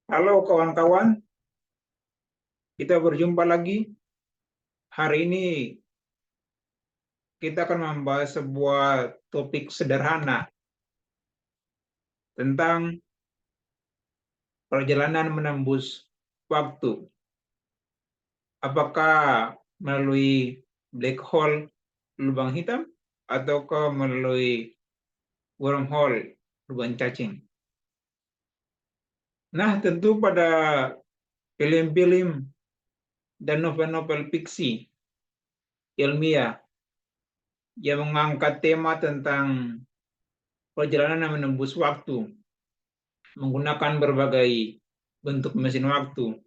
Halo kawan-kawan, kita berjumpa lagi. Hari ini kita akan membahas sebuah topik sederhana tentang perjalanan menembus waktu. Apakah melalui black hole, lubang hitam, ataukah melalui wormhole, lubang cacing? Nah, tentu pada film-film dan novel-novel fiksi ilmiah yang mengangkat tema tentang perjalanan menembus waktu menggunakan berbagai bentuk mesin waktu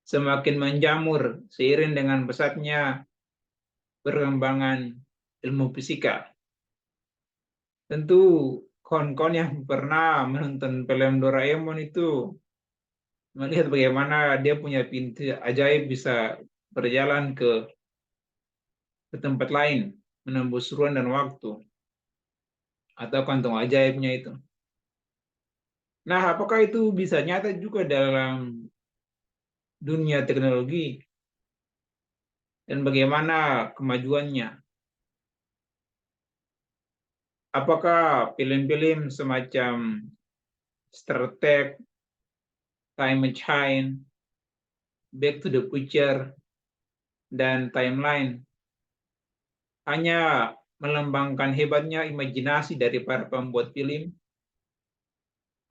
semakin menjamur seiring dengan pesatnya perkembangan ilmu fisika. Tentu kawan-kawan yang pernah menonton film Doraemon itu melihat bagaimana dia punya pintu ajaib bisa berjalan ke tempat lain, menembus ruang dan waktu, atau kantong ajaibnya itu. Nah, apakah itu bisa nyata juga dalam dunia teknologi dan bagaimana kemajuannya? Apakah film-film semacam Star Trek, Time Machine, Back to the Future, dan Timeline hanya melambangkan hebatnya imajinasi dari para pembuat film,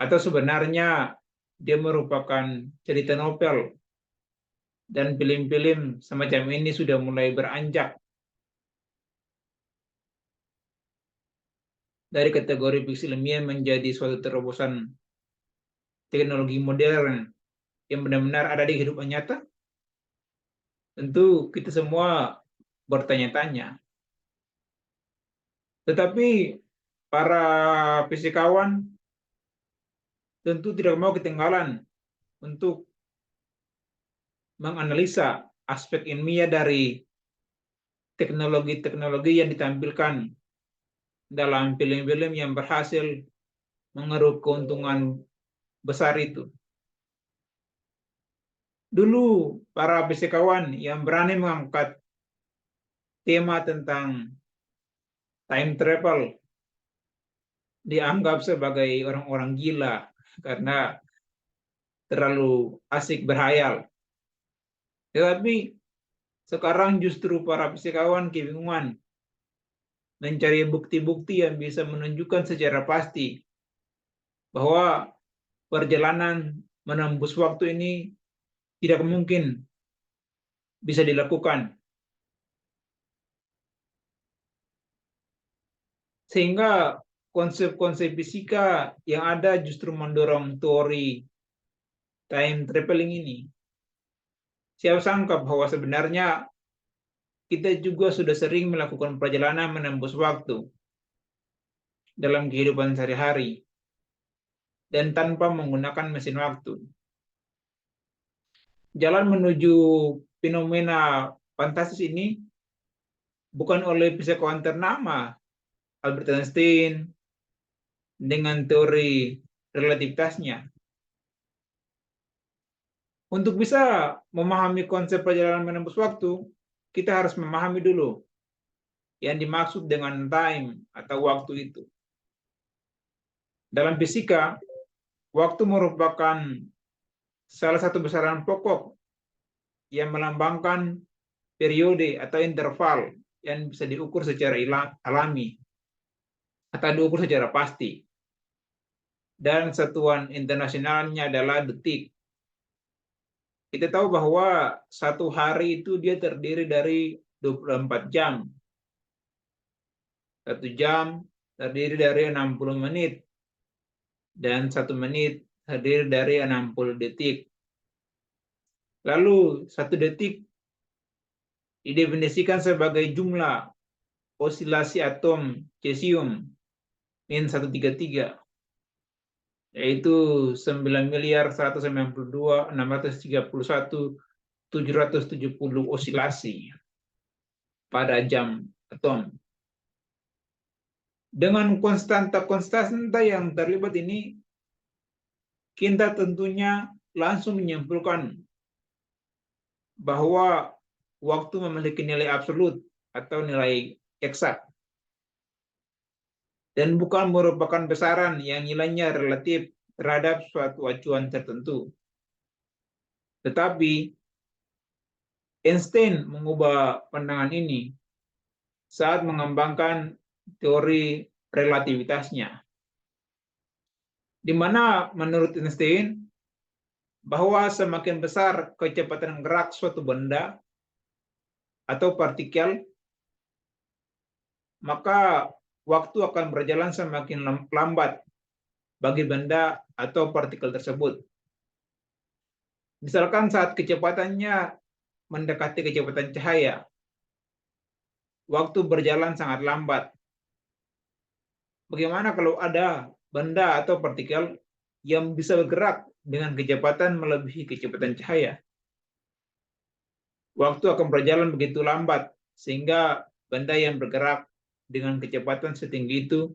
atau sebenarnya dia merupakan cerita novel dan film-film semacam ini sudah mulai beranjak dari kategori fiksi ilmiah menjadi suatu terobosan teknologi modern yang benar-benar ada di kehidupan nyata? Tentu kita semua bertanya-tanya. Tetapi para fisikawan tentu tidak mau ketinggalan untuk menganalisa aspek ilmiah dari teknologi-teknologi yang ditampilkan dalam film-film yang berhasil mengeruk keuntungan besar itu. Dulu para fisikawan yang berani mengangkat tema tentang time travel dianggap sebagai orang-orang gila karena terlalu asik berhayal. Tetapi sekarang justru para fisikawan kebingungan mencari bukti-bukti yang bisa menunjukkan secara pasti bahwa perjalanan menembus waktu ini tidak mungkin bisa dilakukan. Sehingga konsep-konsep fisika yang ada justru mendorong teori time traveling ini. Siapa sangka bahwa sebenarnya kita juga sudah sering melakukan perjalanan menembus waktu dalam kehidupan sehari-hari dan tanpa menggunakan mesin waktu. Jalan menuju fenomena fantastis ini bukan oleh fisikawan ternama Albert Einstein dengan teori relativitasnya. Untuk bisa memahami konsep perjalanan menembus waktu, kita harus memahami dulu yang dimaksud dengan time atau waktu itu. Dalam fisika, waktu merupakan salah satu besaran pokok yang melambangkan periode atau interval yang bisa diukur secara alami atau diukur secara pasti. Dan satuan internasionalnya adalah detik. Kita tahu bahwa satu hari itu dia terdiri dari 24 jam. Satu jam terdiri dari 60 menit. Dan satu menit terdiri dari 60 detik. Lalu satu detik didefinisikan sebagai jumlah osilasi atom cesium min 133, yaitu 9.192.631.770 osilasi pada jam atom. Dengan konstanta-konstanta yang terlibat ini, kita tentunya langsung menyimpulkan bahwa waktu memiliki nilai absolut atau nilai eksak dan bukan merupakan besaran yang nilainya relatif terhadap suatu acuan tertentu. Tetapi Einstein mengubah pandangan ini saat mengembangkan teori relativitasnya, di mana menurut Einstein bahwa semakin besar kecepatan gerak suatu benda atau partikel, maka waktu akan berjalan semakin lambat bagi benda atau partikel tersebut. Misalkan saat kecepatannya mendekati kecepatan cahaya, waktu berjalan sangat lambat. Bagaimana kalau ada benda atau partikel yang bisa bergerak dengan kecepatan melebihi kecepatan cahaya? Waktu akan berjalan begitu lambat, sehingga benda yang bergerak dengan kecepatan setinggi itu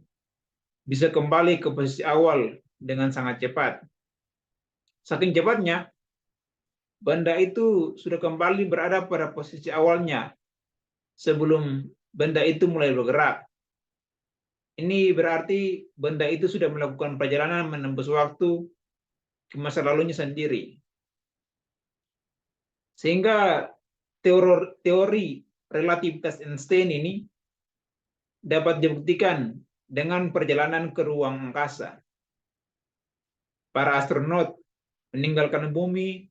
bisa kembali ke posisi awal dengan sangat cepat. Saking cepatnya, benda itu sudah kembali berada pada posisi awalnya sebelum benda itu mulai bergerak. Ini berarti benda itu sudah melakukan perjalanan menembus waktu ke masa lalunya sendiri. Sehingga teori relativitas Einstein ini dapat dibuktikan dengan perjalanan ke ruang angkasa. Para astronot meninggalkan bumi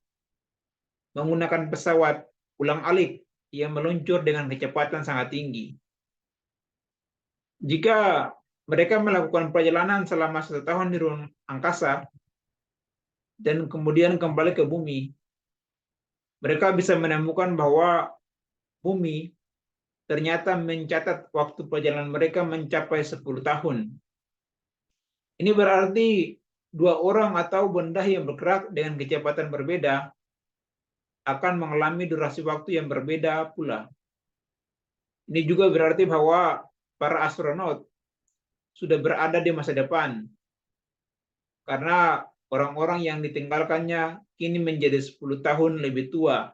menggunakan pesawat ulang-alik yang meluncur dengan kecepatan sangat tinggi. Jika mereka melakukan perjalanan selama 1 tahun di ruang angkasa dan kemudian kembali ke bumi, mereka bisa menemukan bahwa bumi ternyata mencatat waktu perjalanan mereka mencapai 10 tahun. Ini berarti dua orang atau benda yang bergerak dengan kecepatan berbeda akan mengalami durasi waktu yang berbeda pula. Ini juga berarti bahwa para astronot sudah berada di masa depan, karena orang-orang yang ditinggalkannya kini menjadi 10 tahun lebih tua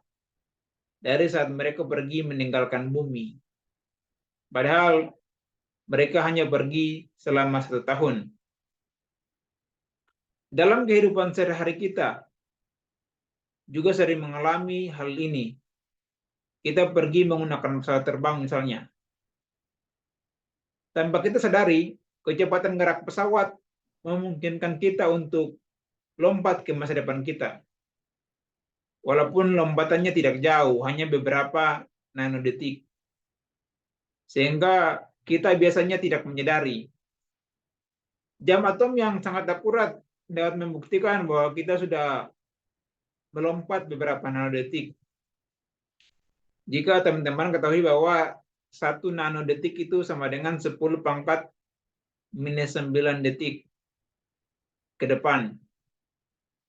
dari saat mereka pergi meninggalkan bumi. Padahal mereka hanya pergi selama 1 tahun. Dalam kehidupan sehari-hari kita juga sering mengalami hal ini. Kita pergi menggunakan pesawat terbang misalnya. Tanpa kita sadari, kecepatan gerak pesawat memungkinkan kita untuk lompat ke masa depan kita. Walaupun lompatannya tidak jauh, hanya beberapa nanodetik. Sehingga kita biasanya tidak menyadari. Jam atom yang sangat akurat dapat membuktikan bahwa kita sudah melompat beberapa nanodetik. Jika teman-teman ketahui bahwa 1 nanodetik itu sama dengan 10 pangkat minus 9 detik ke depan.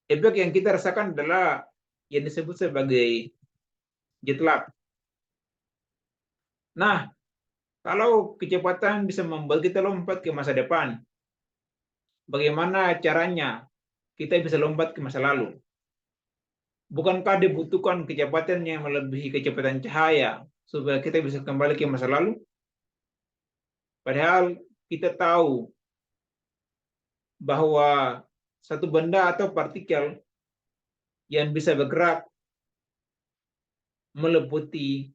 Efek yang kita rasakan adalah yang disebut sebagai jet lag. Nah, kalau kecepatan bisa membuat kita lompat ke masa depan, bagaimana caranya kita bisa lompat ke masa lalu? Bukankah dibutuhkan kecepatan yang melebihi kecepatan cahaya supaya kita bisa kembali ke masa lalu? Padahal kita tahu bahwa satu benda atau partikel yang bisa bergerak meliputi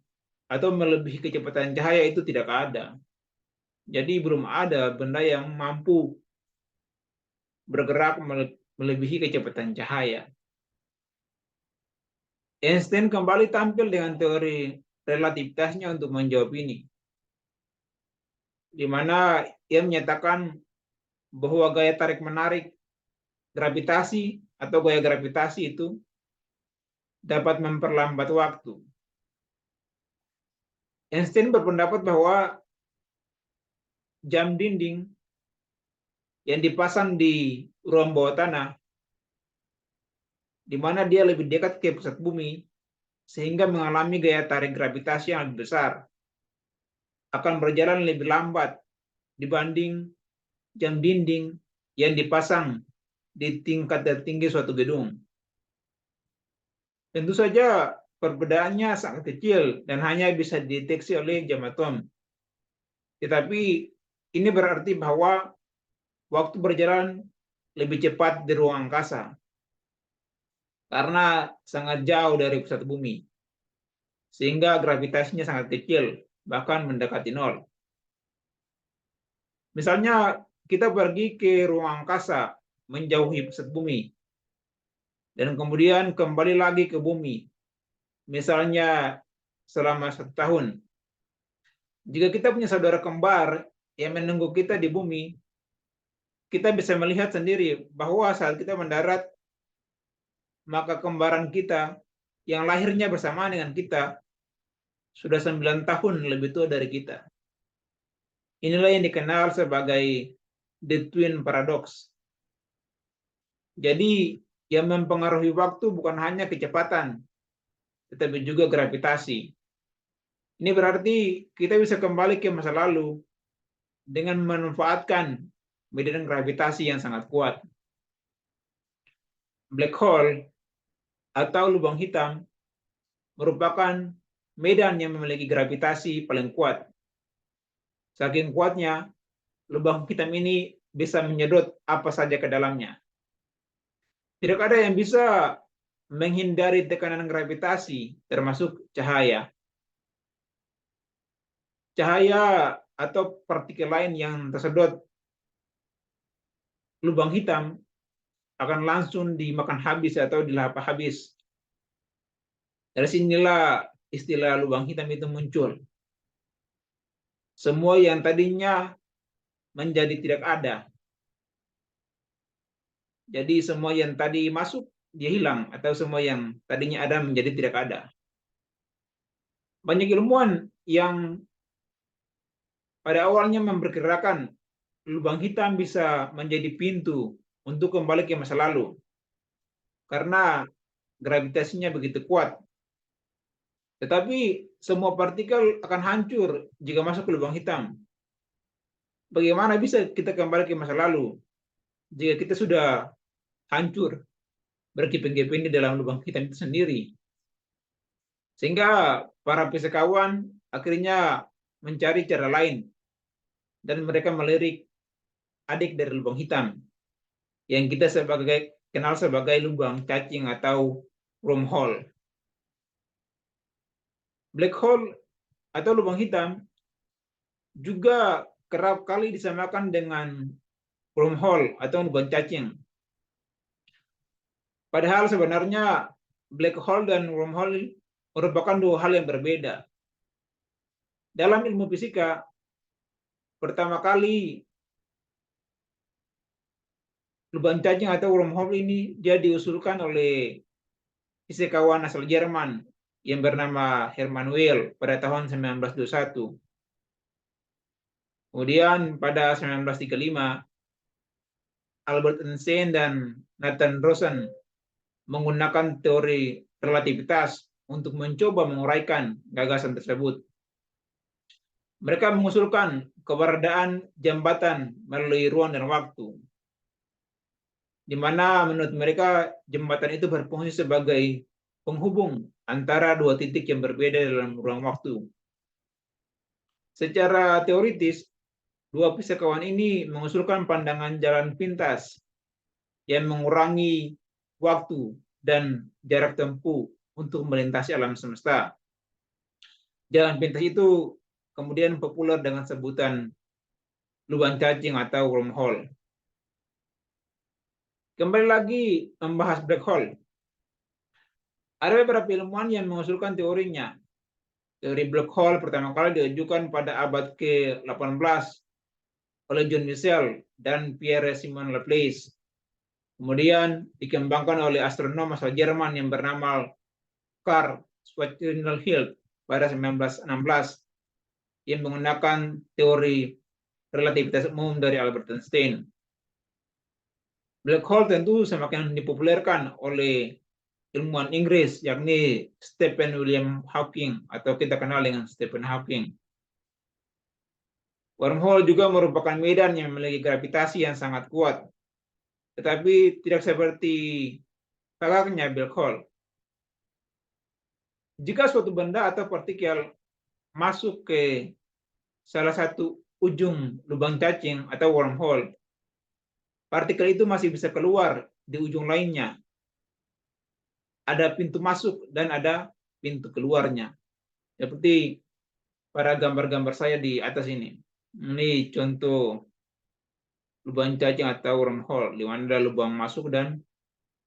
atau melebihi kecepatan cahaya itu tidak ada. Jadi belum ada benda yang mampu bergerak melebihi kecepatan cahaya. Einstein kembali tampil dengan teori relativitasnya untuk menjawab ini, di mana ia menyatakan bahwa gaya tarik-menarik gravitasi atau gaya gravitasi itu dapat memperlambat waktu. Einstein berpendapat bahwa jam dinding yang dipasang di ruang bawah tanah, di mana dia lebih dekat ke pusat bumi, sehingga mengalami gaya tarik gravitasi yang lebih besar, akan berjalan lebih lambat dibanding jam dinding yang dipasang di tingkat tertinggi suatu gedung. Tentu saja perbedaannya sangat kecil dan hanya bisa dideteksi oleh jam atom. Tetapi ini berarti bahwa waktu berjalan lebih cepat di ruang angkasa karena sangat jauh dari pusat bumi, sehingga gravitasinya sangat kecil, bahkan mendekati nol. Misalnya kita pergi ke ruang angkasa menjauhi pusat bumi, dan kemudian kembali lagi ke bumi, misalnya selama 1 tahun. Jika kita punya saudara kembar yang menunggu kita di bumi, kita bisa melihat sendiri bahwa saat kita mendarat, maka kembaran kita yang lahirnya bersamaan dengan kita sudah 9 tahun lebih tua dari kita. Inilah yang dikenal sebagai the twin paradox. Jadi yang mempengaruhi waktu bukan hanya kecepatan, tetapi juga gravitasi. Ini berarti kita bisa kembali ke masa lalu dengan memanfaatkan medan gravitasi yang sangat kuat. Black hole atau lubang hitam merupakan medan yang memiliki gravitasi paling kuat. Saking kuatnya, lubang hitam ini bisa menyedot apa saja ke dalamnya. Tidak ada yang bisa menghindari tekanan gravitasi, termasuk cahaya. Cahaya atau partikel lain yang tersedot lubang hitam akan langsung dimakan habis atau dilahap habis. Dari sinilah istilah lubang hitam itu muncul. Semua yang tadinya menjadi tidak ada. Jadi semua yang tadi masuk, dia hilang. Atau semua yang tadinya ada menjadi tidak ada. Banyak ilmuwan yang pada awalnya memperkirakan lubang hitam bisa menjadi pintu untuk kembali ke masa lalu. Karena gravitasinya begitu kuat. Tetapi semua partikel akan hancur jika masuk ke lubang hitam. Bagaimana bisa kita kembali ke masa lalu jika kita sudah hancur, berkeping-keping di dalam lubang hitam itu sendiri? Sehingga para fisikawan akhirnya mencari cara lain dan mereka melirik adik dari lubang hitam yang kita kenal sebagai lubang cacing atau wormhole. Black hole atau lubang hitam juga kerap kali disamakan dengan wormhole atau lubang cacing. Padahal sebenarnya black hole dan wormhole merupakan dua hal yang berbeda. Dalam ilmu fisika, pertama kali lubang cacing atau wormhole ini dia diusulkan oleh fisikawan asal Jerman yang bernama Hermann Weyl pada tahun 1921. Kemudian pada 1935, Albert Einstein dan Nathan Rosen menggunakan teori relativitas untuk mencoba menguraikan gagasan tersebut. Mereka mengusulkan keberadaan jembatan melalui ruang dan waktu, di mana menurut mereka jembatan itu berfungsi sebagai penghubung antara dua titik yang berbeda dalam ruang waktu. Secara teoritis, dua fisikawan ini mengusulkan pandangan jalan pintas yang mengurangi waktu dan jarak tempuh untuk melintasi alam semesta. Jalan pintas itu kemudian populer dengan sebutan lubang cacing atau wormhole. Kembali lagi membahas black hole. Ada beberapa ilmuwan yang mengusulkan teorinya. Teori black hole pertama kali diajukan pada abad ke-18 oleh John Michell dan Pierre-Simon Laplace. Kemudian dikembangkan oleh astronom asal Jerman yang bernama Carl Schwarzschild pada 1916 yang menggunakan teori relativitas umum dari Albert Einstein. Black hole tentu semakin dipopulerkan oleh ilmuwan Inggris, yakni Stephen William Hawking atau kita kenal dengan Stephen Hawking. Wormhole juga merupakan medan yang memiliki gravitasi yang sangat kuat. tetapi tidak seperti kakaknya black hole. Jika suatu benda atau partikel masuk ke salah satu ujung lubang cacing atau wormhole, partikel itu masih bisa keluar di ujung lainnya. Ada pintu masuk dan ada pintu keluarnya. Seperti pada gambar-gambar saya di atas ini. Ini contoh lubang cacing atau wormhole, di mana ada lubang masuk dan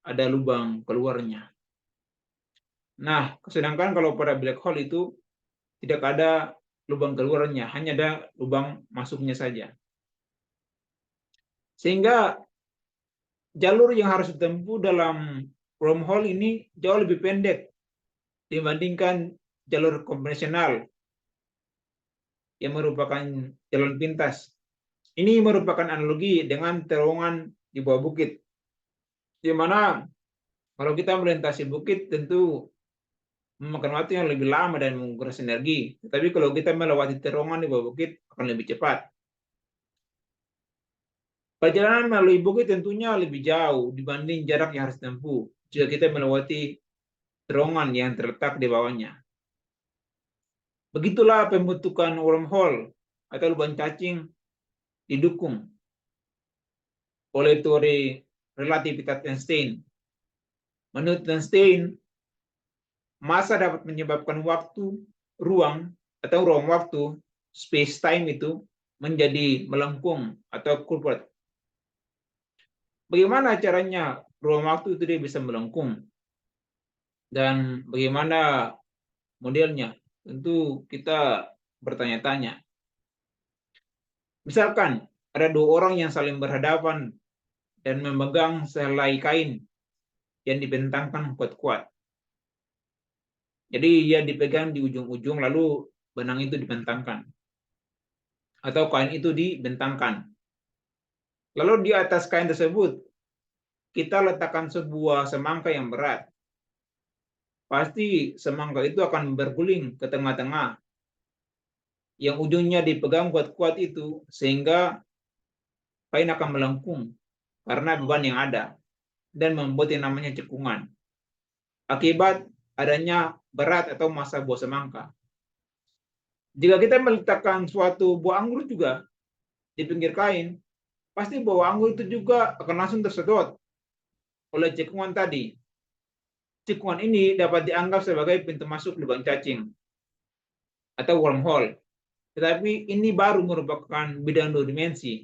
ada lubang keluarnya. Nah, sedangkan kalau pada black hole itu tidak ada lubang keluarnya, hanya ada lubang masuknya saja. Sehingga jalur yang harus ditempuh dalam wormhole ini jauh lebih pendek dibandingkan jalur konvensional yang merupakan jalan pintas. Ini merupakan analogi dengan terowongan di bawah bukit, di mana kalau kita melintasi bukit tentu memakan waktu yang lebih lama dan menguras energi. Tapi kalau kita melewati terowongan di bawah bukit akan lebih cepat. Perjalanan melalui bukit tentunya lebih jauh dibanding jarak yang harus ditempuh jika kita melewati terowongan yang terletak di bawahnya. Begitulah pembentukan wormhole atau lubang cacing didukung oleh teori relativitas Einstein. Menurut Einstein, massa dapat menyebabkan waktu, ruang, atau ruang waktu, space time itu menjadi melengkung atau curved. Bagaimana caranya ruang waktu itu dia bisa melengkung? Dan bagaimana modelnya? Tentu kita bertanya-tanya. Misalkan ada dua orang yang saling berhadapan dan memegang sehelai kain yang dibentangkan kuat-kuat. Jadi ia dipegang di ujung-ujung lalu benang itu dibentangkan. Atau kain itu dibentangkan. Lalu di atas kain tersebut kita letakkan sebuah semangka yang berat. Pasti semangka itu akan berguling ke tengah-tengah. Yang ujungnya dipegang kuat-kuat itu sehingga kain akan melengkung karena beban yang ada dan membuat yang namanya cekungan. Akibat adanya berat atau massa buah semangka. Jika kita meletakkan suatu buah anggur juga di pinggir kain, pasti buah anggur itu juga akan langsung tersedot oleh cekungan tadi. Cekungan ini dapat dianggap sebagai pintu masuk lubang cacing atau wormhole. Tetapi ini baru merupakan bidang dua dimensi.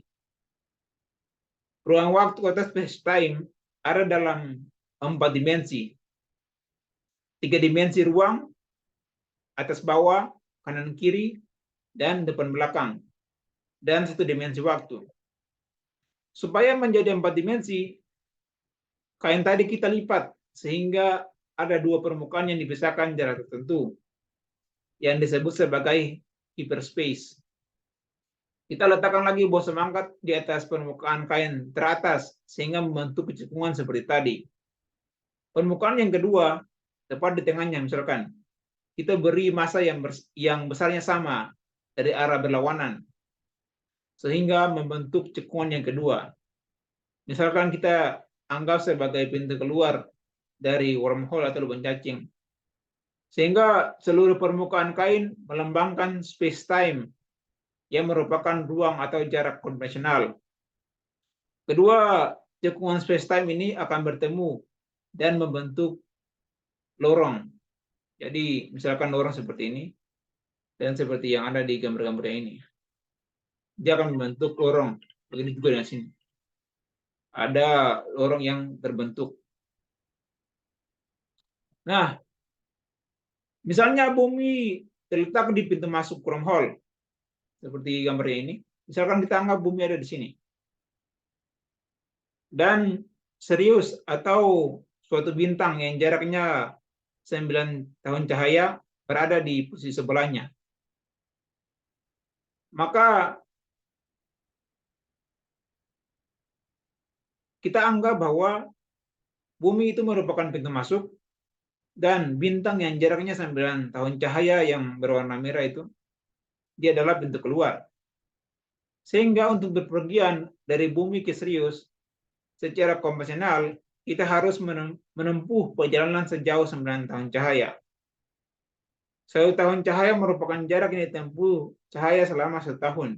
Ruang waktu atau space time ada dalam 4 dimensi. 3 dimensi ruang, atas bawah, kanan kiri, dan depan belakang. Dan 1 dimensi waktu. Supaya menjadi 4 dimensi, kain tadi kita lipat sehingga ada 2 permukaan yang dipisahkan jarak tertentu yang disebut sebagai hyperspace. Kita letakkan lagi buah semangka di atas permukaan kain teratas sehingga membentuk cekungan seperti tadi. Permukaan yang kedua tepat di tengahnya, misalkan kita beri massa yang besarnya sama dari arah berlawanan sehingga membentuk cekungan yang kedua. Misalkan kita anggap sebagai pintu keluar dari wormhole atau lubang cacing. Sehingga seluruh permukaan kain melambangkan space time yang merupakan ruang atau jarak konvensional. Kedua cekungan space time ini akan bertemu dan membentuk lorong. Jadi misalkan lorong seperti ini dan seperti yang ada di gambar-gambar ini. Dia akan membentuk lorong. Begini juga dengan sini. Ada lorong yang terbentuk. Nah, misalnya bumi terletak di pintu masuk wormhole seperti gambar ini. Misalkan kita anggap bumi ada di sini. Dan Sirius atau suatu bintang yang jaraknya 9 tahun cahaya berada di posisi sebelahnya. Maka kita anggap bahwa bumi itu merupakan pintu masuk dan bintang yang jaraknya 9 tahun cahaya yang berwarna merah itu dia adalah pintu keluar. Sehingga untuk berpergian dari bumi ke Sirius secara konvensional, kita harus menempuh perjalanan sejauh 9 tahun cahaya. 1 tahun cahaya merupakan jarak yang ditempuh cahaya selama 1 tahun.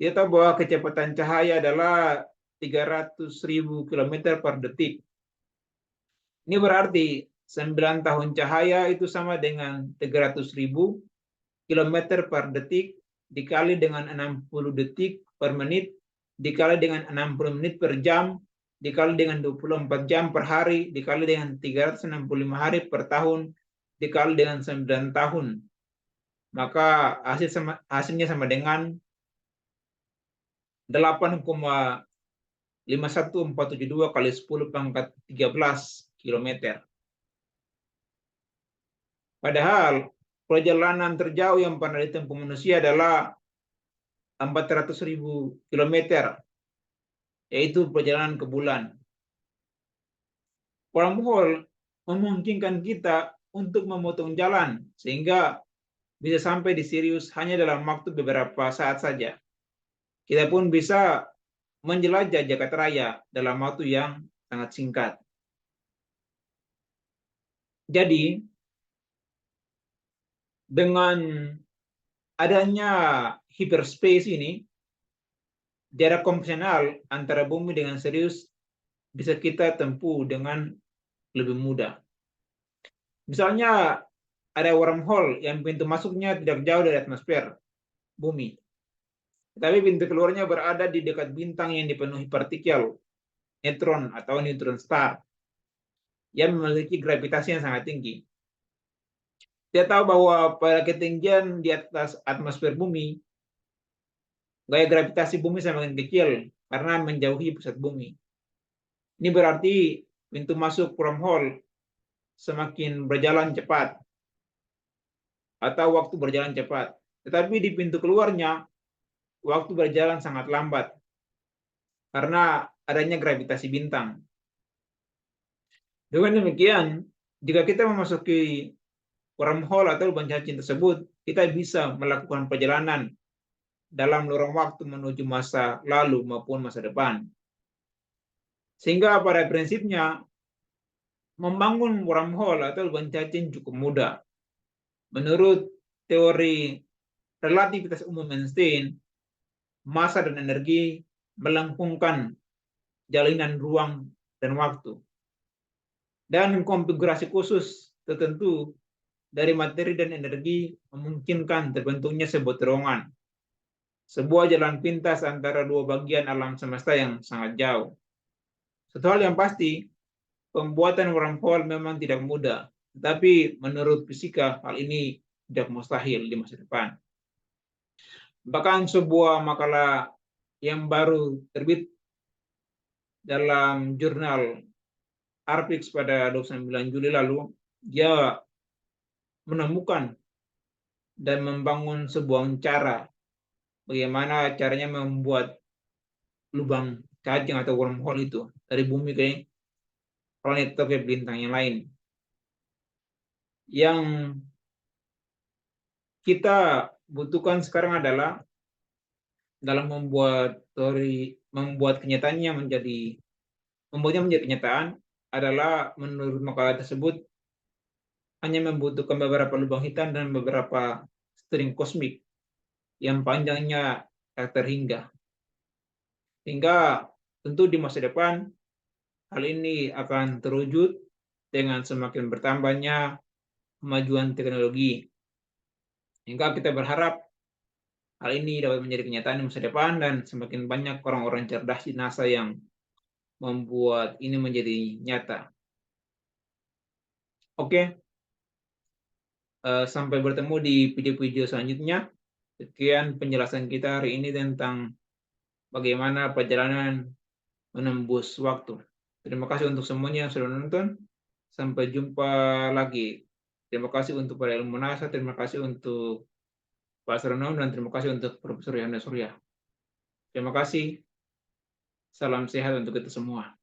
Kita tahu bahwa kecepatan cahaya adalah 300.000 km per detik. Ini berarti 9 tahun cahaya itu sama dengan 300.000 km per detik dikali dengan 60 detik per menit, dikali dengan 60 menit per jam, dikali dengan 24 jam per hari, dikali dengan 365 hari per tahun, dikali dengan 9 tahun. Maka hasilnya sama dengan 8,51472 kali 10 pangkat 13 km. Padahal perjalanan terjauh yang pernah ditempuh manusia adalah 400.000 km, yaitu perjalanan ke bulan. Wormhole memungkinkan kita untuk memotong jalan sehingga bisa sampai di Sirius hanya dalam waktu beberapa saat saja. Kita pun bisa menjelajah jagat raya dalam waktu yang sangat singkat. Jadi, dengan adanya hyperspace ini, jarak konvensional antara bumi dengan Sirius bisa kita tempuh dengan lebih mudah. Misalnya, ada wormhole yang pintu masuknya tidak jauh dari atmosfer bumi, tetapi pintu keluarnya berada di dekat bintang yang dipenuhi partikel, neutron atau neutron star, yang memiliki gravitasi yang sangat tinggi. Kita tahu bahwa pada ketinggian di atas atmosfer bumi, gaya gravitasi bumi semakin kecil karena menjauhi pusat bumi. Ini berarti pintu masuk wormhole semakin berjalan cepat atau waktu berjalan cepat. Tetapi di pintu keluarnya, waktu berjalan sangat lambat karena adanya gravitasi bintang. Dengan demikian, jika kita memasuki wormhole atau lubang cacing tersebut, kita bisa melakukan perjalanan dalam lorong waktu menuju masa lalu maupun masa depan. Sehingga pada prinsipnya, membangun wormhole atau lubang cacing cukup mudah. Menurut teori relativitas umum Einstein, massa dan energi melengkungkan jalinan ruang dan waktu. Dan konfigurasi khusus tertentu dari materi dan energi memungkinkan terbentuknya sebuah terowongan, sebuah jalan pintas antara dua bagian alam semesta yang sangat jauh. Satu hal yang pasti, pembuatan wormhole memang tidak mudah, tetapi menurut fisika hal ini tidak mustahil di masa depan. Bahkan sebuah makalah yang baru terbit dalam jurnal Arpix pada 29 Juli lalu, dia menemukan dan membangun sebuah cara bagaimana caranya membuat lubang cacing atau wormhole itu dari bumi ke planet atau ke bintang yang lain. Yang kita butuhkan sekarang adalah dalam membuatnya menjadi kenyataan adalah menurut makalah tersebut hanya membutuhkan beberapa lubang hitam dan beberapa string kosmik yang panjangnya tak terhingga. Hingga tentu di masa depan hal ini akan terwujud dengan semakin bertambahnya kemajuan teknologi. Hingga kita berharap hal ini dapat menjadi kenyataan di masa depan dan semakin banyak orang-orang cerdas di NASA yang membuat ini menjadi nyata. Oke. Sampai bertemu di video-video selanjutnya. Sekian penjelasan kita hari ini tentang bagaimana perjalanan menembus waktu. Terima kasih untuk semuanya yang sudah menonton. Sampai jumpa lagi. Terima kasih untuk para ilmu NASA, terima kasih untuk Pak Astronom, dan terima kasih untuk Profesor Yohanes Surya. Terima kasih. Salam sehat untuk kita semua.